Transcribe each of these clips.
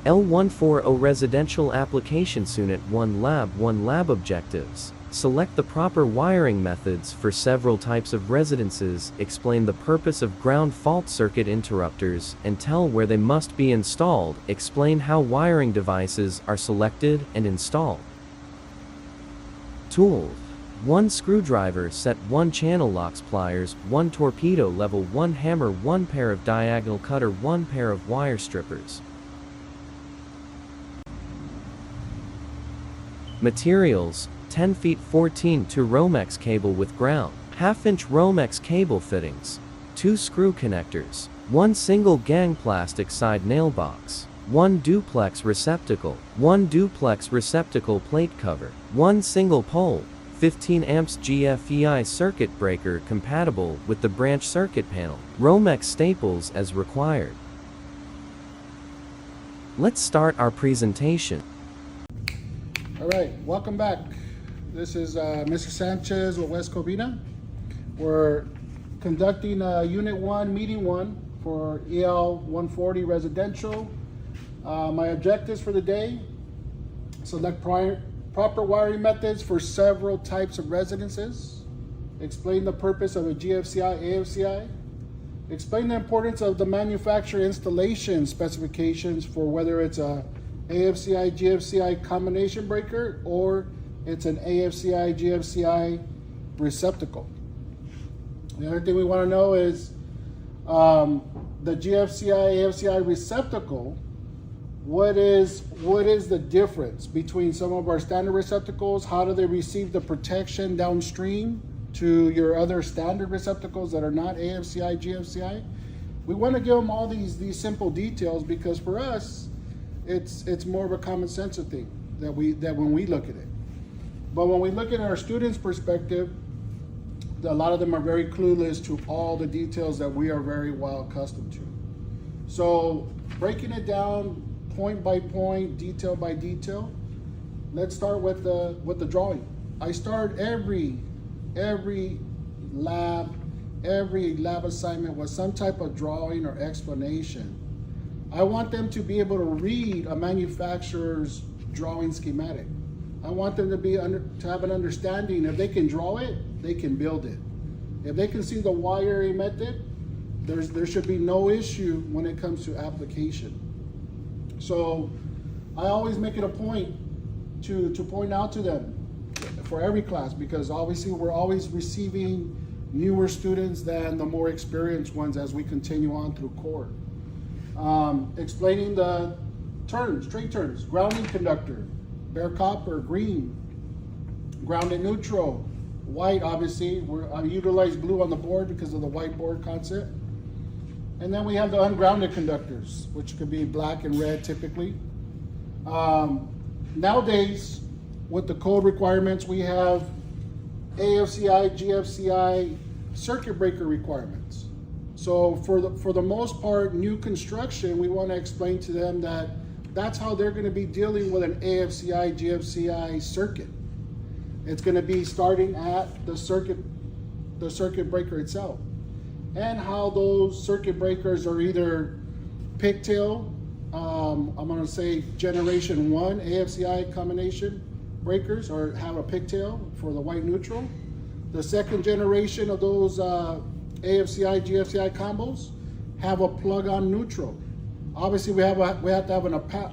EL140 Residential Applications Unit 1 Lab Objectives. Select the proper wiring methods for several types of residences, explain the purpose of ground fault circuit interrupters, and tell where they must be installed. Explain how wiring devices are selected and installed. Tools: 1 screwdriver set, 1 channel locks, pliers, 1 torpedo level, 1 hammer, 1 pair of diagonal cutter, 1 pair of wire strippers. Materials: 10 feet 14 2 Romex cable with ground, 1/2-inch Romex cable fittings, 2 screw connectors, 1 single gang plastic side nail box, 1 duplex receptacle, 1 duplex receptacle plate cover, 1 single pole, 15 amps GFEI circuit breaker compatible with the branch circuit panel, Romex staples as required. Let's start our presentation. All right, welcome back. This is Mr. Sanchez with West Covina. We're conducting Unit 1, Meeting 1 for EL140 Residential. My objectives for the day: select proper wiring methods for several types of residences, explain the purpose of a GFCI, AFCI, explain the importance of the manufacturer installation specifications for whether it's a AFCI, GFCI combination breaker or it's an AFCI, GFCI receptacle. The other thing we want to know is the GFCI, AFCI receptacle. What is the difference between some of our standard receptacles? How do they receive the protection downstream to your other standard receptacles that are not AFCI, GFCI? We want to give them all these simple details because for us, it's more of a common sense thing that when we look at it. But when we look at our students' perspective, a lot of them are very clueless to all the details that we are very well accustomed to. So breaking it down point by point, detail by detail, let's start with the drawing. I start every lab assignment with some type of drawing or explanation. I want them to be able to read a manufacturer's drawing schematic. I want them to have an understanding. If they can draw it, they can build it. If they can see the wiring method, there should be no issue when it comes to application. So I always make it a point to point out to them for every class, because obviously we're always receiving newer students than the more experienced ones as we continue on through core. Explaining the turns, straight turns, grounding conductor, bare copper, green, grounded neutral, white. Obviously, I utilize blue on the board because of the whiteboard concept. And then we have the ungrounded conductors, which could be black and red typically. Nowadays, with the code requirements, we have AFCI, GFCI circuit breaker requirements. So for the most part, new construction, we want to explain to them that that's how they're going to be dealing with an AFCI, GFCI circuit. It's going to be starting at the circuit breaker itself, and how those circuit breakers are either pigtail, I'm going to say generation 1 AFCI combination breakers, or have a pigtail for the white neutral. The second generation of those AFCI, GFCI combos have a plug-on neutral. Obviously, we have to have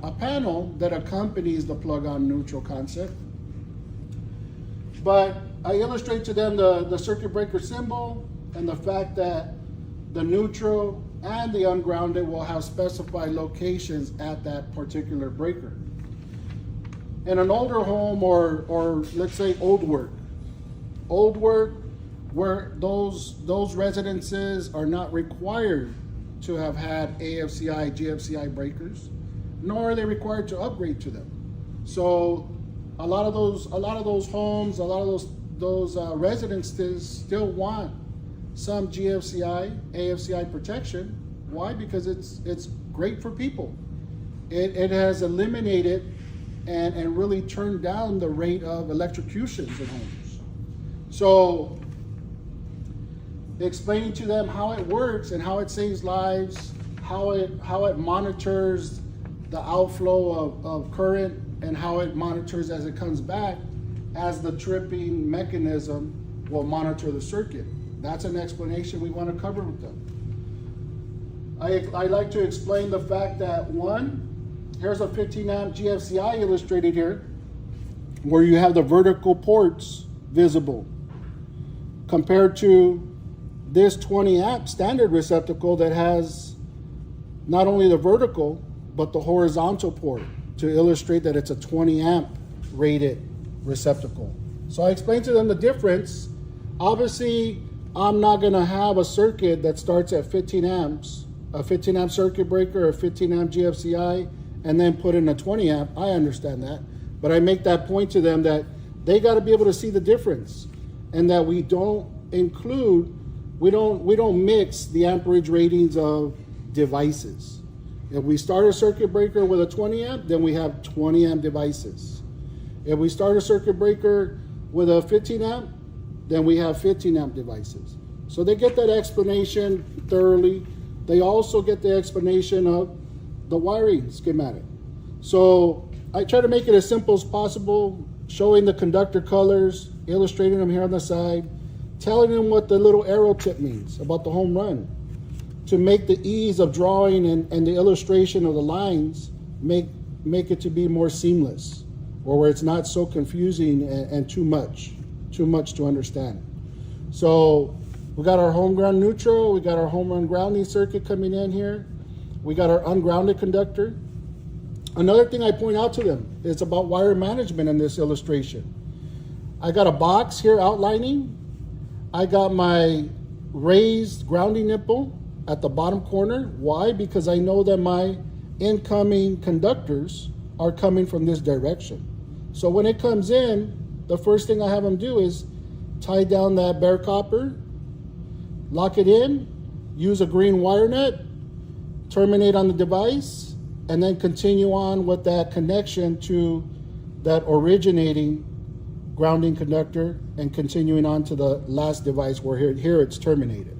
a panel that accompanies the plug-on neutral concept. But I illustrate to them the circuit breaker symbol and the fact that the neutral and the ungrounded will have specified locations at that particular breaker. In an older home, or let's say old work, where those residences are not required to have had AFCI, GFCI breakers, nor are they required to upgrade to them. So a lot of those homes, a lot of those residences still want some GFCI, AFCI protection. Why? Because it's great for people. It has eliminated and really turned down the rate of electrocutions in homes. So explaining to them how it works and how it saves lives, how it monitors the outflow of current and how it monitors as it comes back, as the tripping mechanism will monitor the circuit. That's an explanation we want to cover with them. I like to explain the fact that here's a 15 amp GFCI illustrated here, where you have the vertical ports visible, compared to this 20 amp standard receptacle that has not only the vertical, but the horizontal port to illustrate that it's a 20 amp rated receptacle. So I explained to them the difference. Obviously, I'm not gonna have a circuit that starts at 15 amps, a 15 amp circuit breaker, a 15 amp GFCI, and then put in a 20 amp. I understand that. But I make that point to them that they gotta be able to see the difference, and that we don't mix the amperage ratings of devices. If we start a circuit breaker with a 20 amp, then we have 20 amp devices. If we start a circuit breaker with a 15 amp, then we have 15 amp devices. So they get that explanation thoroughly. They also get the explanation of the wiring schematic. So I try to make it as simple as possible, showing the conductor colors, illustrating them here on the side, telling them what the little arrow tip means about the home run, to make the ease of drawing and the illustration of the lines make it to be more seamless, or where it's not so confusing and too much to understand. So we got our home ground neutral, we got our home run grounding circuit coming in here, we got our ungrounded conductor. Another thing I point out to them is about wire management in this illustration. I got a box here outlining. I got my raised grounding nipple at the bottom corner. Why? Because I know that my incoming conductors are coming from this direction. So when it comes in, the first thing I have them do is tie down that bare copper, lock it in, use a green wire nut, terminate on the device, and then continue on with that connection to that originating grounding conductor and continuing on to the last device where here it's terminated.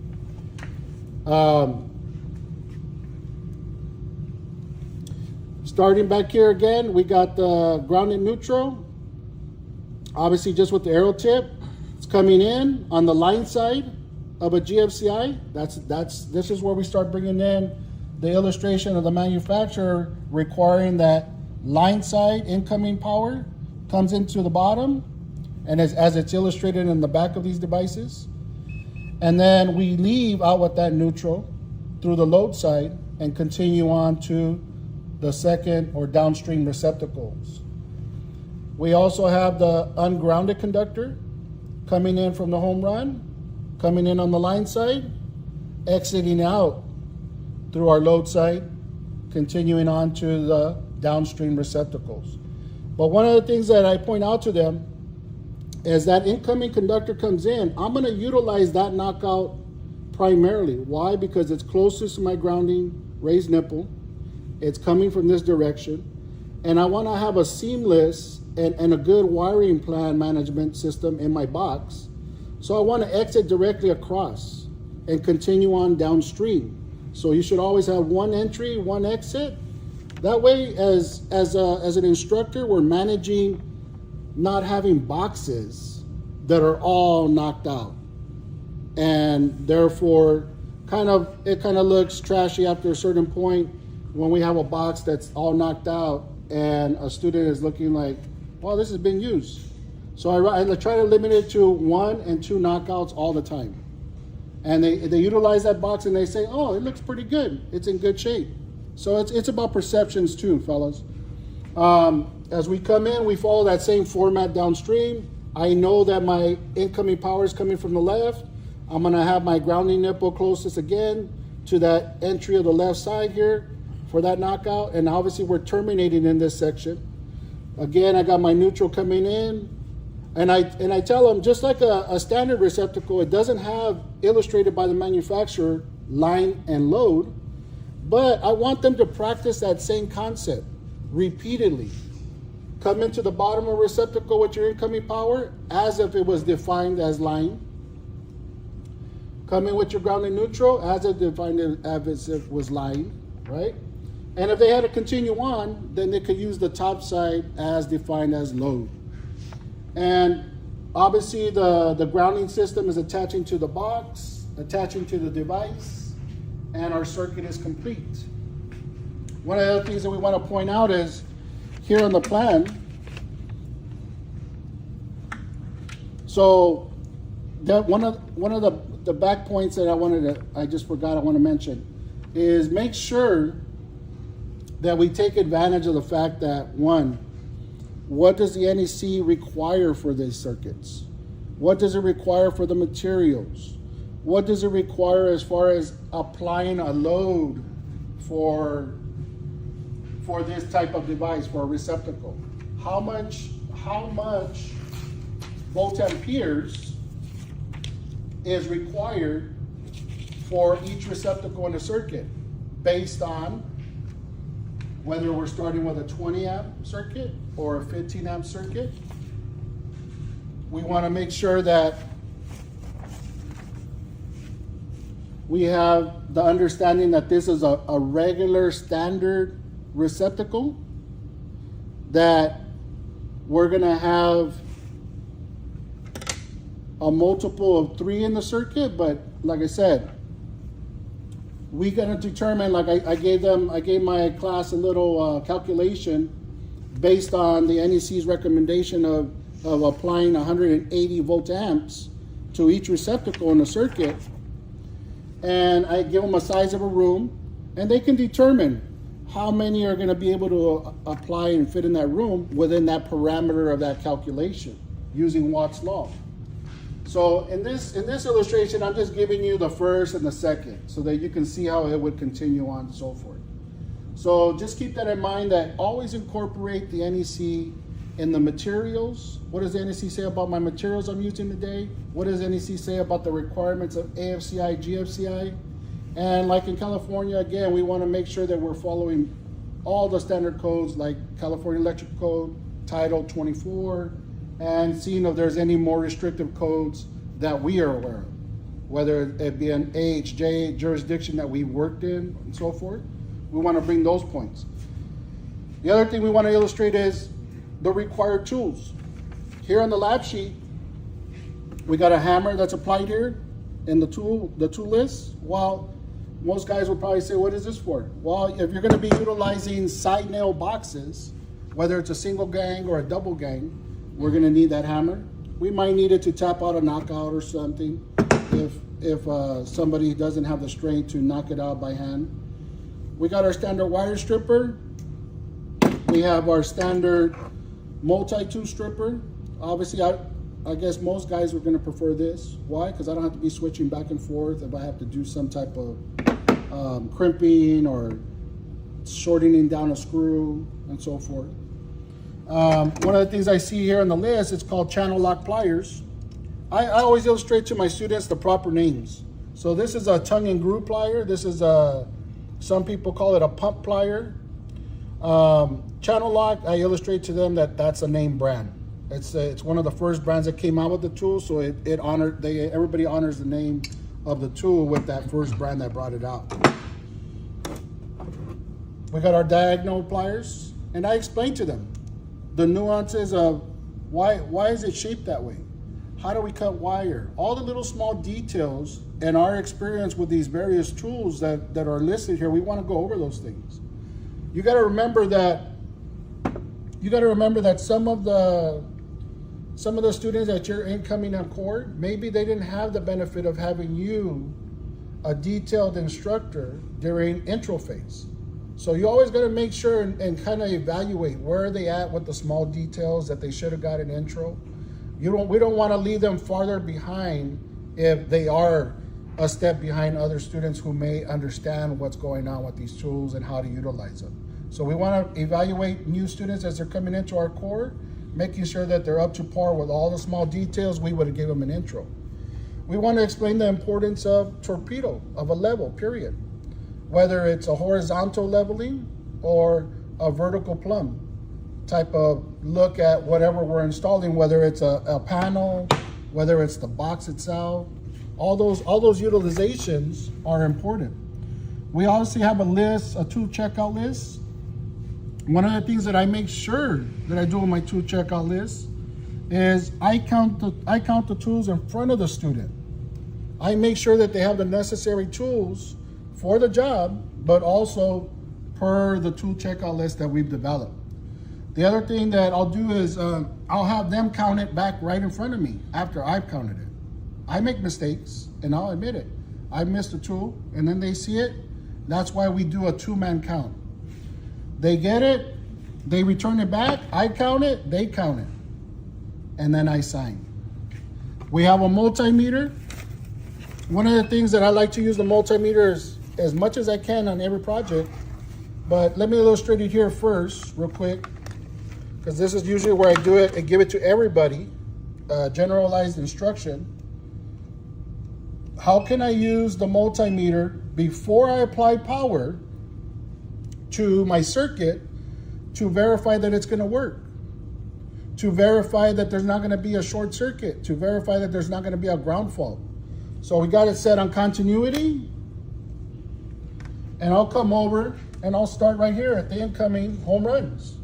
Starting back here again, we got the grounded neutral. Obviously just with the arrow tip, it's coming in on the line side of a GFCI. This is where we start bringing in the illustration of the manufacturer requiring that line side incoming power comes into the bottom, and as it's illustrated in the back of these devices. And then we leave out with that neutral through the load side and continue on to the second or downstream receptacles. We also have the ungrounded conductor coming in from the home run, coming in on the line side, exiting out through our load side, continuing on to the downstream receptacles. But one of the things that I point out to them is that incoming conductor comes in, I'm going to utilize that knockout primarily. Why? Because it's closest to my grounding raised nipple. It's coming from this direction. And I want to have a seamless and a good wiring plan management system in my box. So I want to exit directly across and continue on downstream. So you should always have one entry, one exit. That way, as an instructor, we're managing not having boxes that are all knocked out. And therefore, it kind of looks trashy after a certain point when we have a box that's all knocked out and a student is looking like, well, this has been used. So I try to limit it to 1 and 2 knockouts all the time. And they utilize that box and they say, oh, it looks pretty good. It's in good shape. So it's about perceptions too, fellas. As we come in, we follow that same format downstream. I know that my incoming power is coming from the left. I'm gonna have my grounding nipple closest again to that entry of the left side here for that knockout. And obviously we're terminating in this section. Again, I got my neutral coming in. And I tell them, just like a standard receptacle, it doesn't have illustrated by the manufacturer line and load, but I want them to practice that same concept repeatedly. Come into the bottom of a receptacle with your incoming power as if it was defined as line. Come in with your grounding neutral as if defined as if it was line, right? And if they had to continue on, then they could use the top side as defined as load. And obviously the grounding system is attaching to the box, attaching to the device, and our circuit is complete. One of the other things that we want to point out is here on the plan. So that one of the back points that I want to mention is make sure that we take advantage of the fact that, one, what does the NEC require for these circuits? What does it require for the materials? What does it require as far as applying a load for this type of device, for a receptacle? How much volt amperes is required for each receptacle in the circuit based on whether we're starting with a 20 amp circuit or a 15 amp circuit. We want to make sure that we have the understanding that this is a regular standard receptacle, that we're going to have a multiple of 3 in the circuit, but like I said, we're going to determine, like I gave my class a little calculation based on the NEC's recommendation of applying 180 volt amps to each receptacle in the circuit. And I give them a size of a room, and they can determine how many are going to be able to apply and fit in that room within that parameter of that calculation using Watt's law. So in this illustration, I'm just giving you the first and the second so that you can see how it would continue on and so forth. So just keep that in mind, that always incorporate the NEC in the materials. What does the NEC say about my materials I'm using today? What does NEC say about the requirements of AFCI, GFCI? And like in California, again, we want to make sure that we're following all the standard codes like California Electrical Code, Title 24, and seeing if there's any more restrictive codes that we are aware of, whether it be an AHJ jurisdiction that we worked in and so forth. We want to bring those points. The other thing we want to illustrate is the required tools. Here on the lab sheet, we got a hammer that's applied here in the tool list. Well, most guys will probably say, what is this for? Well, if you're going to be utilizing side nail boxes, whether it's a single gang or a double gang, we're going to need that hammer. We might need it to tap out a knockout or something if somebody doesn't have the strength to knock it out by hand. We got our standard wire stripper. We have our standard multi-tool stripper. Obviously, I guess most guys are going to prefer this. Why? Because I don't have to be switching back and forth if I have to do some type of crimping or shortening down a screw and so forth. One of the things I see here on the list, it's called channel lock pliers. I always illustrate to my students the proper names. So this is a tongue and groove plier. This is some people call it a pump plier. Channel lock, I illustrate to them that that's a name brand. It's one of the first brands that came out with the tool, so everybody honors the name of the tool with that first brand that brought it out. We got our diagonal pliers, and I explained to them the nuances of why is it shaped that way? How do we cut wire? All the little small details and our experience with these various tools that are listed here, we want to go over those things. You got to remember that some of the students that you're incoming on core, maybe they didn't have the benefit of having you, a detailed instructor, during intro phase. So you always got to make sure and kind of evaluate where are they at with the small details that they should have got in intro. We don't want to leave them farther behind if they are a step behind other students who may understand what's going on with these tools and how to utilize them. So we want to evaluate new students as they're coming into our core, making sure that they're up to par with all the small details we would have given them an intro. We want to explain the importance of torpedo, of a level, period. Whether it's a horizontal leveling or a vertical plumb type of look at whatever we're installing, whether it's a panel, whether it's the box itself, all those utilizations are important. we obviously have a list, a tool checkout list. One of the things that I make sure that I do on my tool checkout list is I count the tools in front of the student. I make sure that they have the necessary tools for the job, but also per the tool checkout list that we've developed. The other thing that I'll do is I'll have them count it back right in front of me after I've counted it. I make mistakes and I'll admit it. I missed a tool and then they see it. That's why we do a 2-man count. They get it, they return it back, I count it, they count it, and then I sign. We have a multimeter. One of the things that I like to use the multimeter is as much as I can on every project, but let me illustrate it here first real quick, because this is usually where I do it and give it to everybody, generalized instruction. How can I use the multimeter before I apply power to my circuit to verify that it's going to work, to verify that there's not going to be a short circuit, to verify that there's not going to be a ground fault? So we got it set on continuity, and I'll come over and I'll start right here at the incoming home runs.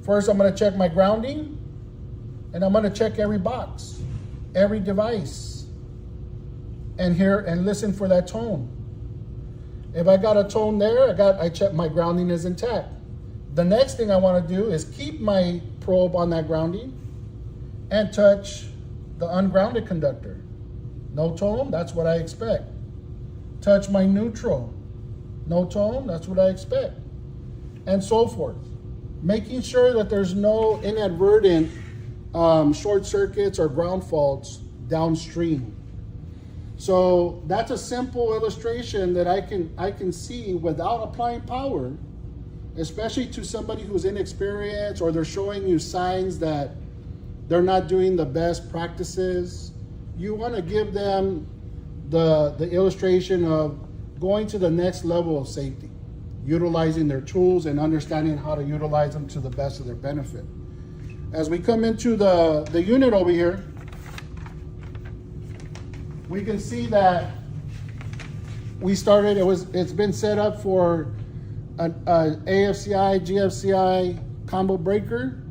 First, I'm going to check my grounding, and I'm going to check every box, every device, and hear and listen for that tone. If I got a tone there, I check my grounding is intact. The next thing I want to do is keep my probe on that grounding and touch the ungrounded conductor. No tone, that's what I expect. Touch my neutral. No tone, that's what I expect. And so forth. Making sure that there's no inadvertent short circuits or ground faults downstream. So that's a simple illustration that I can see without applying power, especially to somebody who's inexperienced or they're showing you signs that they're not doing the best practices. You want to give them the illustration of going to the next level of safety, utilizing their tools and understanding how to utilize them to the best of their benefit. As we come into the unit over here, we can see that we started, it's been set up for an AFCI, GFCI combo breaker.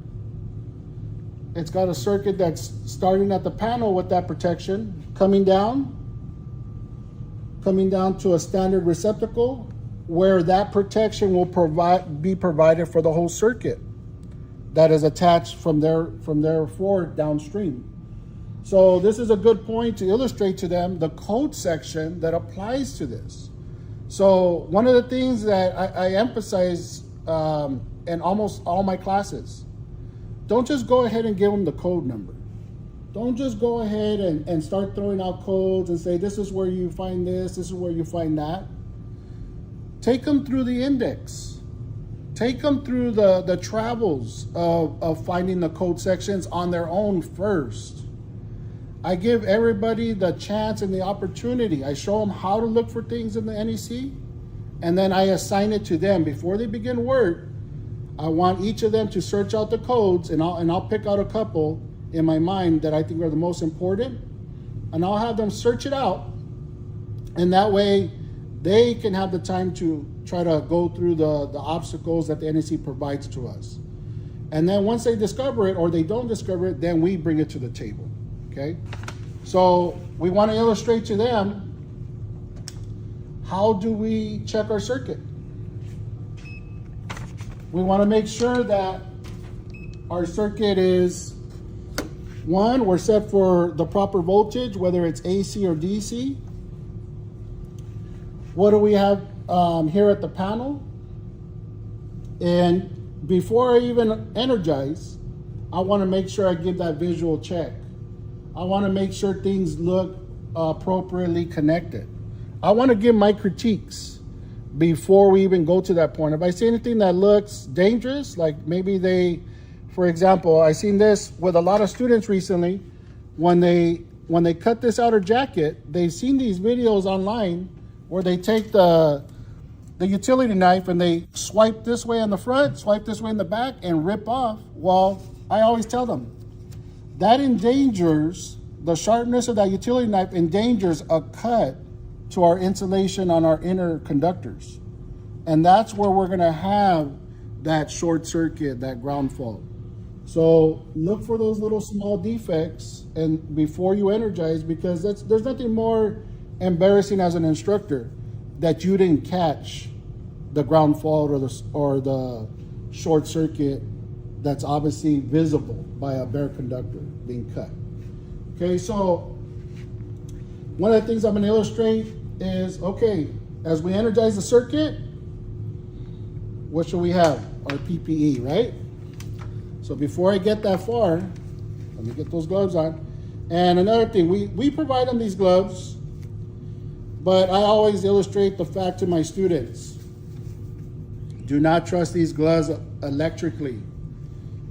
It's got a circuit that's starting at the panel with that protection, coming down to a standard receptacle where that protection will be provided for the whole circuit that is attached from there forward downstream. So this is a good point to illustrate to them the code section that applies to this. So one of the things that I emphasize in almost all my classes, don't just go ahead and give them the code number. Don't just go ahead and start throwing out codes and say, this is where you find this is where you find that. Take them through the index. Take them through the travels of finding the code sections on their own first. I give everybody the chance and the opportunity. I show them how to look for things in the NEC, and then I assign it to them. Before they begin work, I want each of them to search out the codes, and I'll pick out a couple in my mind that I think are the most important, and I'll have them search it out, and that way they can have the time to try to go through the obstacles that the NEC provides to us. And then once they discover it or they don't discover it, then we bring it to the table. Okay, so we want to illustrate to them, how do we check our circuit? We want to make sure that our circuit is, one, we're set for the proper voltage, whether it's AC or DC. What do we have here at the panel? And before I even energize, I want to make sure I give that visual check. I want to make sure things look appropriately connected. I want to give my critiques before we even go to that point. If I see anything that looks dangerous, like maybe for example, I've seen this with a lot of students recently, when they cut this outer jacket, they've seen these videos online where they take the utility knife and they swipe this way on the front, swipe this way in the back, and rip off. Well, I always tell them, that endangers, the sharpness of that utility knife endangers a cut to our insulation on our inner conductors. And that's where we're gonna have that short circuit, that ground fault. So look for those little small defects and before you energize, because there's nothing more embarrassing as an instructor that you didn't catch the ground fault or the short circuit that's obviously visible by a bare conductor being cut. Okay, so one of the things I'm going to illustrate is, okay, as we energize the circuit, what should we have? Our PPE, right? So before I get that far, let me get those gloves on. And another thing, we provide them these gloves, but I always illustrate the fact to my students. Do not trust these gloves electrically,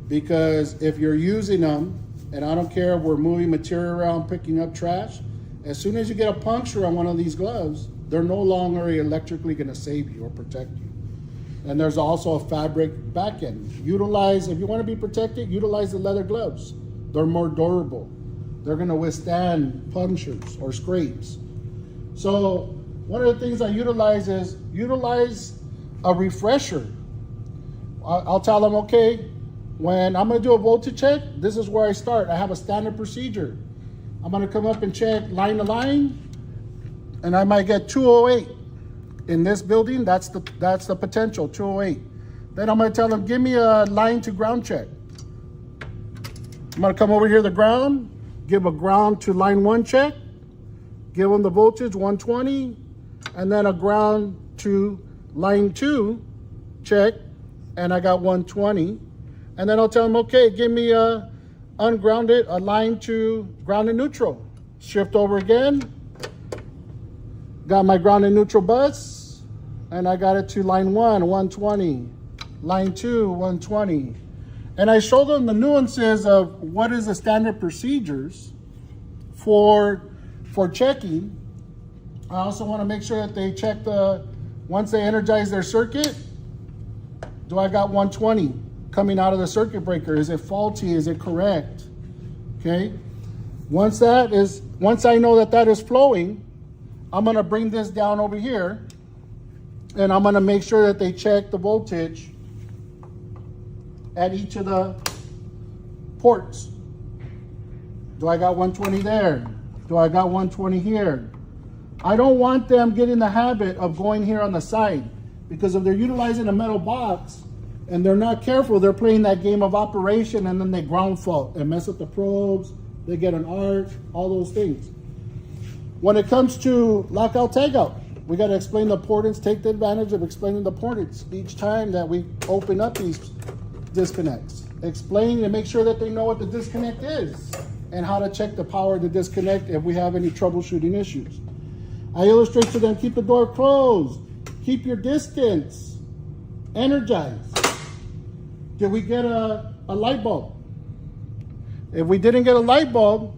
because if you're using them, and I don't care if we're moving material around, picking up trash, as soon as you get a puncture on one of these gloves, they're no longer electrically going to save you or protect you. And there's also a fabric back end. Utilize, if you want to be protected, utilize the leather gloves. They're more durable. They're going to withstand punctures or scrapes. So one of the things I utilize is utilize a refresher. I'll tell them, okay, when I'm going to do a voltage check, this is where I start. I have a standard procedure. I'm going to come up and check line to line, and I might get 208. In this building, that's the potential, 208. Then I'm going to tell them, give me a line to ground check. I'm going to come over here to the ground, give a ground to line 1 check, give them the voltage 120, and then a ground to line 2 check, and I got 120. And then I'll tell them, okay, give me a ungrounded, a line to grounded neutral. Shift over again. Got my grounded neutral bus, and I got it to line 1, 120. Line 2, 120. And I show them the nuances of what is the standard procedures for checking. I also want to make sure that they check once they energize their circuit, do I got 120 coming out of the circuit breaker? Is it faulty? Is it correct? Okay. Once I know that is flowing, I'm going to bring this down over here, and I'm going to make sure that they check the voltage at each of the ports. Do I got 120 there? Do I got 120 here? I don't want them getting the habit of going here on the side, because if they're utilizing a metal box and they're not careful, they're playing that game of operation, and then they ground fault and mess up the probes. They get an arc, all those things. When it comes to lockout tagout, we got to explain the importance, take the advantage of explaining the importance each time that we open up these disconnects. Explain and make sure that they know what the disconnect is and how to check the power of the disconnect if we have any troubleshooting issues. I illustrate to them, keep the door closed, keep your distance, energize. Did we get a light bulb? If we didn't get a light bulb,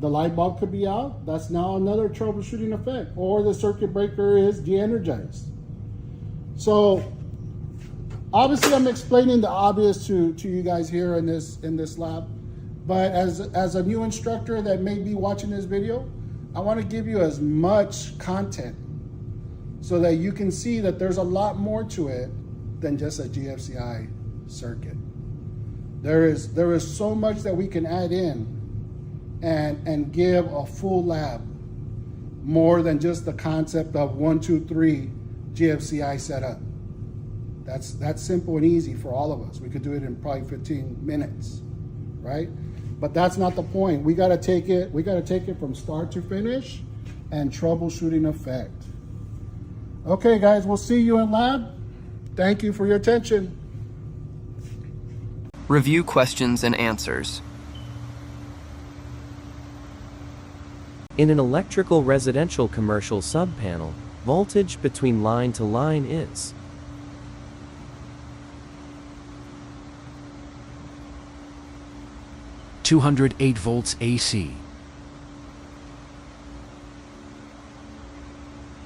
the light bulb could be out. That's now another troubleshooting effect. Or the circuit breaker is de-energized. So obviously I'm explaining the obvious to you guys here in this lab. But as a new instructor that may be watching this video, I want to give you as much content so that you can see that there's a lot more to it than just a GFCI circuit. There is so much that we can add in and give a full lab, more than just the concept of 1, 2, 3 GFCI setup. That's simple and easy for all of us. We could do it in probably 15 minutes, right? But that's not the point. We got to take it from start to finish and troubleshooting effect. Okay, guys, we'll see you in lab. Thank you for your attention. Review questions and answers. In an electrical residential commercial subpanel, voltage between line to line is 208 volts AC.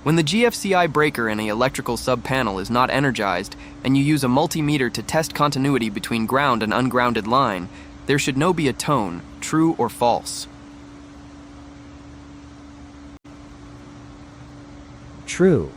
When the GFCI breaker in an electrical subpanel is not energized and you use a multimeter to test continuity between ground and ungrounded line, there should no be a tone, true or false. True.